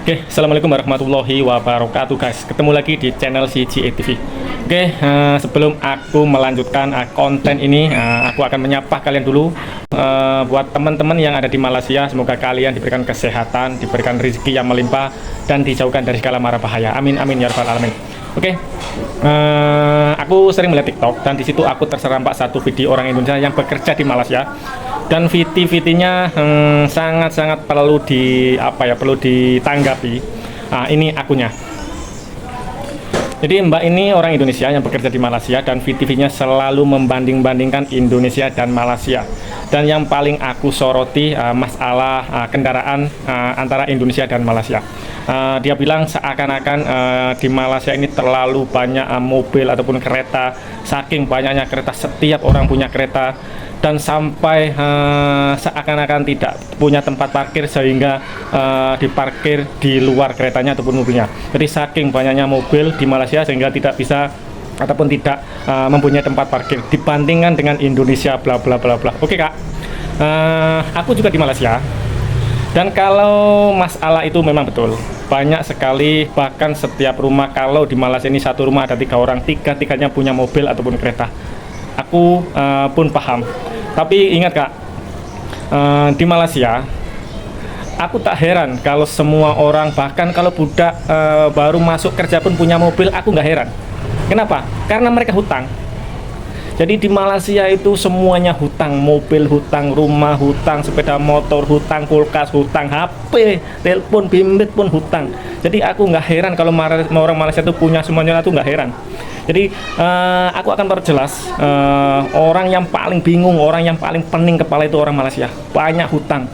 Oke, assalamualaikum warahmatullahi wabarakatuh guys. Ketemu lagi di channel CGA TV. Oke, sebelum aku melanjutkan konten ini, aku akan menyapa kalian dulu. Buat teman-teman yang ada di Malaysia, semoga kalian diberikan kesehatan, diberikan rezeki yang melimpah, dan dijauhkan dari segala mara bahaya. Amin amin ya rabbal alamin. Oke, aku sering melihat TikTok dan di situ aku terserempak satu video orang Indonesia yang bekerja di Malaysia. Dan VT-VT-nya sangat-sangat perlu perlu ditanggapi. Nah, ini akunnya. Jadi Mbak ini orang Indonesia yang bekerja di Malaysia dan VT-VT-nya selalu membanding-bandingkan Indonesia dan Malaysia. Dan yang paling aku soroti masalah kendaraan antara Indonesia dan Malaysia. Dia bilang seakan-akan di Malaysia ini terlalu banyak mobil ataupun kereta. Saking banyaknya kereta, setiap orang punya kereta. Dan sampai seakan-akan tidak punya tempat parkir sehingga diparkir di luar keretanya ataupun mobilnya. Jadi saking banyaknya mobil di Malaysia sehingga tidak bisa ataupun tidak mempunyai tempat parkir dibandingkan dengan Indonesia bla bla bla bla. Oke Kak, aku juga di Malaysia dan kalau masalah itu memang betul banyak sekali, bahkan setiap rumah kalau di Malaysia ini satu rumah ada 3 orang, tiga-tiganya punya mobil ataupun kereta. Aku pun paham. Tapi ingat Kak, di Malaysia aku tak heran kalau semua orang, bahkan kalau budak baru masuk kerja pun punya mobil, aku nggak heran. Kenapa? Karena mereka hutang. Jadi di Malaysia itu semuanya hutang, mobil hutang, rumah hutang, sepeda motor hutang, kulkas hutang, HP, telepon bimbit pun hutang. Jadi aku nggak heran kalau orang Malaysia itu punya semuanya, itu nggak heran. Jadi aku akan perjelas orang yang paling bingung, orang yang paling pening kepala itu orang Malaysia. Banyak hutang,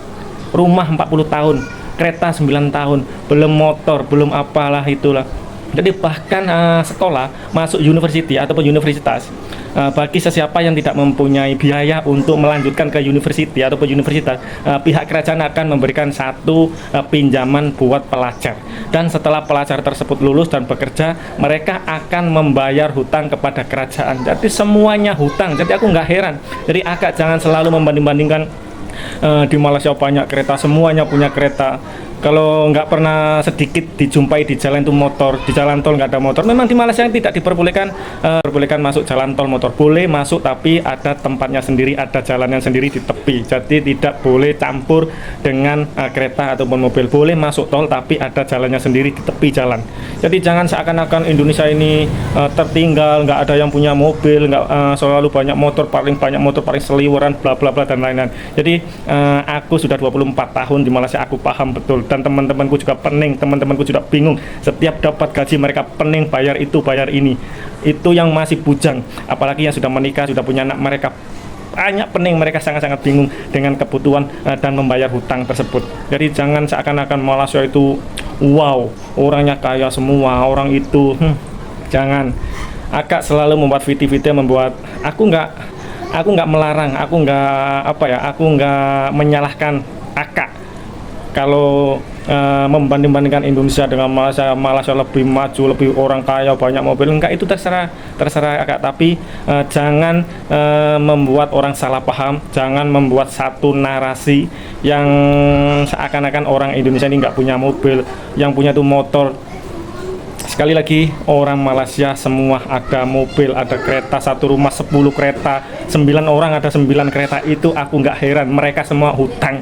rumah 40 tahun, kereta 9 tahun, belum motor, belum apalah itulah. Jadi bahkan sekolah, masuk university ataupun universitas, bagi sesiapa yang tidak mempunyai biaya untuk melanjutkan ke university ataupun universitas, pihak kerajaan akan memberikan satu pinjaman buat pelajar. Dan setelah pelajar tersebut lulus dan bekerja, mereka akan membayar hutang kepada kerajaan. Jadi semuanya hutang. Jadi aku nggak heran. Jadi agak jangan selalu membanding-bandingkan di Malaysia banyak kereta, semuanya punya kereta. Kalau nggak pernah sedikit dijumpai di jalan itu motor, di jalan tol nggak ada motor. Memang di Malaysia tidak diperbolehkan masuk jalan tol motor. Boleh masuk tapi ada tempatnya sendiri, ada jalannya sendiri di tepi. Jadi tidak boleh campur dengan kereta ataupun mobil. Boleh masuk tol tapi ada jalannya sendiri di tepi jalan. Jadi jangan seakan-akan Indonesia ini tertinggal, nggak ada yang punya mobil, nggak selalu banyak motor, paling seliweran, bla bla bla dan lain-lain. Jadi aku sudah 24 tahun di Malaysia, aku paham betul. Dan teman-temanku juga pening, teman-temanku juga bingung. Setiap dapat gaji mereka pening bayar itu, bayar ini. Itu yang masih bujang, apalagi yang sudah menikah, sudah punya anak, mereka banyak pening, mereka sangat-sangat bingung dengan kebutuhan dan membayar hutang tersebut. Jadi jangan seakan-akan Malaysia itu wow, orangnya kaya semua, orang itu jangan. Agak selalu membuat VT-VT membuat aku nggak melarang, aku nggak menyalahkan akak kalau membanding-bandingkan Indonesia dengan Malaysia lebih maju, lebih orang kaya, banyak mobil. Enggak, itu terserah Kak. Tapi jangan membuat orang salah paham, jangan membuat satu narasi yang seakan-akan orang Indonesia ini nggak punya mobil, yang punya itu motor. Sekali lagi, orang Malaysia semua ada mobil, ada kereta, satu rumah 10 kereta, 9 orang ada 9 kereta. Itu aku nggak heran, mereka semua hutang.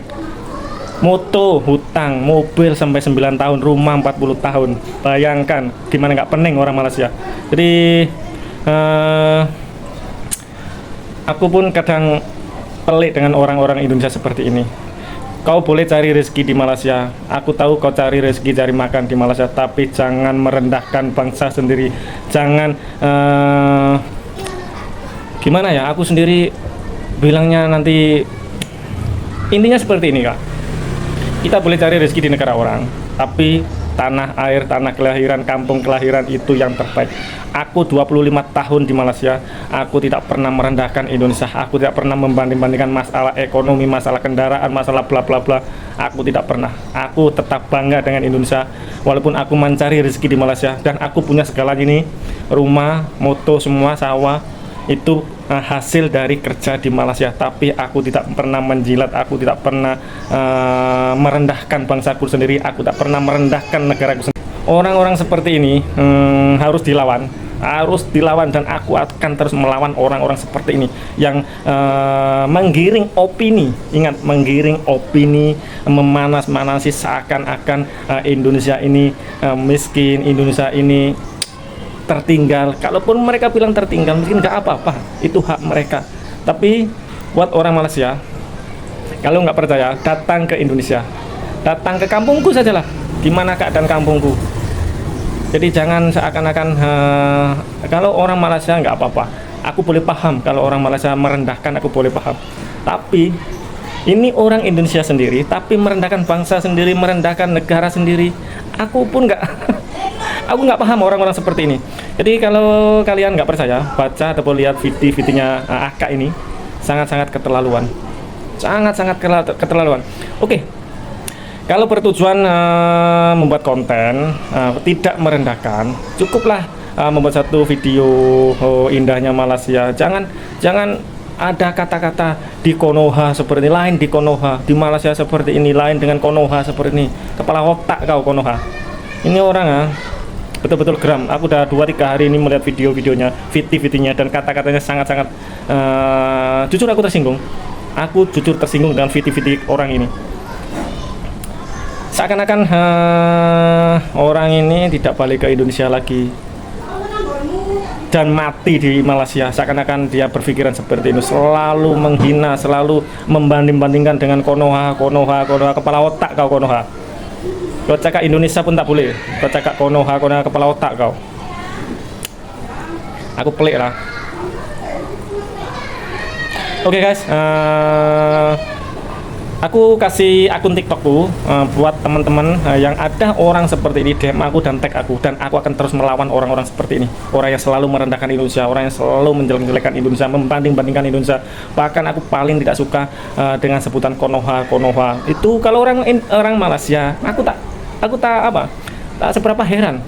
Moto hutang, mobil sampai 9 tahun, rumah 40 tahun. Bayangkan gimana nggak pening orang Malaysia. Jadi aku pun kadang pelik dengan orang-orang Indonesia seperti ini. Kau boleh cari rezeki di Malaysia, aku tahu kau cari rezeki, cari makan di Malaysia, tapi jangan merendahkan bangsa sendiri. Jangan gimana ya, aku sendiri bilangnya nanti, intinya seperti ini Kak. Kita boleh cari rezeki di negara orang, tapi tanah air, tanah kelahiran, kampung kelahiran itu yang terbaik. Aku 25 tahun di Malaysia, aku tidak pernah merendahkan Indonesia, aku tidak pernah membanding-bandingkan masalah ekonomi, masalah kendaraan, masalah bla bla bla. Aku tidak pernah. Aku tetap bangga dengan Indonesia, walaupun aku mencari rezeki di Malaysia dan aku punya segala ini, rumah, moto, semua, sawah. Itu hasil dari kerja di Malaysia, tapi aku tidak pernah menjilat, aku tidak pernah merendahkan bangsaku sendiri, aku tak pernah merendahkan negaraku sendiri. Orang-orang seperti ini harus dilawan, dan aku akan terus melawan orang-orang seperti ini yang menggiring opini, ingat, menggiring opini, memanas-manasi seakan-akan Indonesia ini miskin, Indonesia ini tertinggal. Kalaupun mereka bilang tertinggal, mungkin nggak apa-apa, itu hak mereka. Tapi buat orang Malaysia, kalau nggak percaya, datang ke Indonesia, datang ke kampungku sajalah. Gimana keadaan kampungku? Jadi jangan seakan-akan kalau orang Malaysia nggak apa-apa, aku boleh paham. Kalau orang Malaysia merendahkan, aku boleh paham. Tapi ini orang Indonesia sendiri, tapi merendahkan bangsa sendiri, merendahkan negara sendiri. Aku pun nggak aku nggak paham orang-orang seperti ini. Jadi kalau kalian nggak percaya, baca atau lihat video-videonya Aka ini, sangat-sangat keterlaluan, sangat-sangat keterlaluan. Oke, kalau bertujuan membuat konten tidak merendahkan, cukuplah membuat satu video indahnya Malaysia. Jangan ada kata-kata di Konoha seperti ini, lain di Konoha, di Malaysia seperti ini, lain dengan Konoha seperti ini. Kepala otak kau Konoha. Ini orang betul-betul geram. Aku udah 2-3 hari ini melihat videonya, videonya, dan kata-katanya sangat-sangat jujur aku tersinggung. Aku jujur tersinggung dengan video orang ini. Seakan-akan orang ini tidak balik ke Indonesia lagi dan mati di Malaysia. Seakan-akan dia berpikiran seperti itu, selalu menghina, selalu membanding-bandingkan dengan Konoha, kepala otak kau Konoha. Kau cakap Indonesia pun tak boleh, kau cakap Konoha, kepala otak kau. Aku pelik lah. Oke guys, aku kasih akun TikTokku buat teman-teman yang ada orang seperti ini, DM aku dan tag aku, dan aku akan terus melawan orang-orang seperti ini, orang yang selalu merendahkan Indonesia, orang yang selalu menjelek-jelekan Indonesia, membanding-bandingkan Indonesia. Bahkan aku paling tidak suka dengan sebutan Konoha. Itu kalau orang Malaysia, aku tak seberapa heran,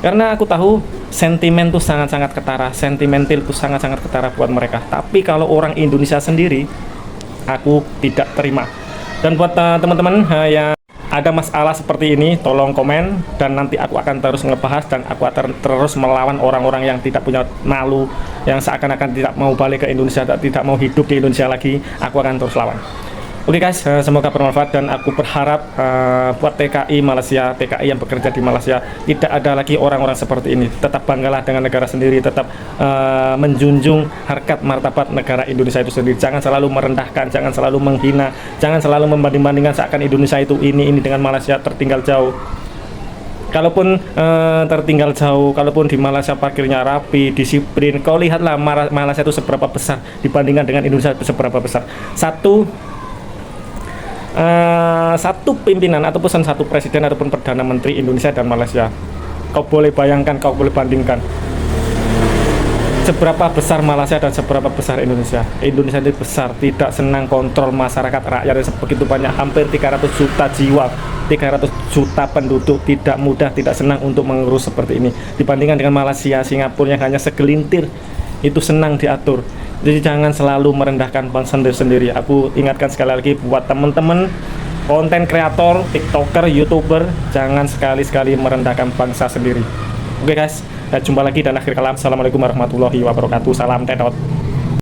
karena aku tahu sentimen itu sangat-sangat ketara, sentimental itu sangat-sangat ketara buat mereka. Tapi kalau orang Indonesia sendiri, aku tidak terima. Dan buat teman-teman yang ada masalah seperti ini, tolong komen, dan nanti aku akan terus ngebahas, dan aku akan terus melawan orang-orang yang tidak punya malu, yang seakan-akan tidak mau balik ke Indonesia, tidak mau hidup di Indonesia lagi. Aku akan terus lawan. Oke guys, semoga bermanfaat, dan aku berharap buat TKI Malaysia, TKI yang bekerja di Malaysia, tidak ada lagi orang-orang seperti ini. Tetap banggalah dengan negara sendiri, tetap menjunjung harkat martabat negara Indonesia itu sendiri. Jangan selalu merendahkan, jangan selalu menghina, jangan selalu membanding-bandingkan seakan Indonesia itu ini dengan Malaysia tertinggal jauh. Kalaupun tertinggal jauh, kalaupun di Malaysia parkirnya rapi, disiplin, kau lihatlah Malaysia itu seberapa besar dibandingkan dengan Indonesia, seberapa besar. Satu pimpinan ataupun satu presiden ataupun perdana menteri Indonesia dan Malaysia, kau boleh bayangkan, kau boleh bandingkan seberapa besar Malaysia dan seberapa besar Indonesia. Indonesia ini besar, tidak senang kontrol masyarakat, rakyatnya sebegitu banyak, hampir 300 juta jiwa, 300 juta penduduk, tidak mudah, tidak senang untuk mengurus seperti ini. Dibandingkan dengan Malaysia, Singapura yang hanya segelintir, itu senang diatur. Jadi jangan selalu merendahkan bangsa sendiri. Aku ingatkan sekali lagi buat teman-teman konten kreator, TikToker, YouTuber, jangan sekali-sekali merendahkan bangsa sendiri. Oke guys, jumpa lagi, dan akhir kalam, assalamualaikum warahmatullahi wabarakatuh. Salam tetot.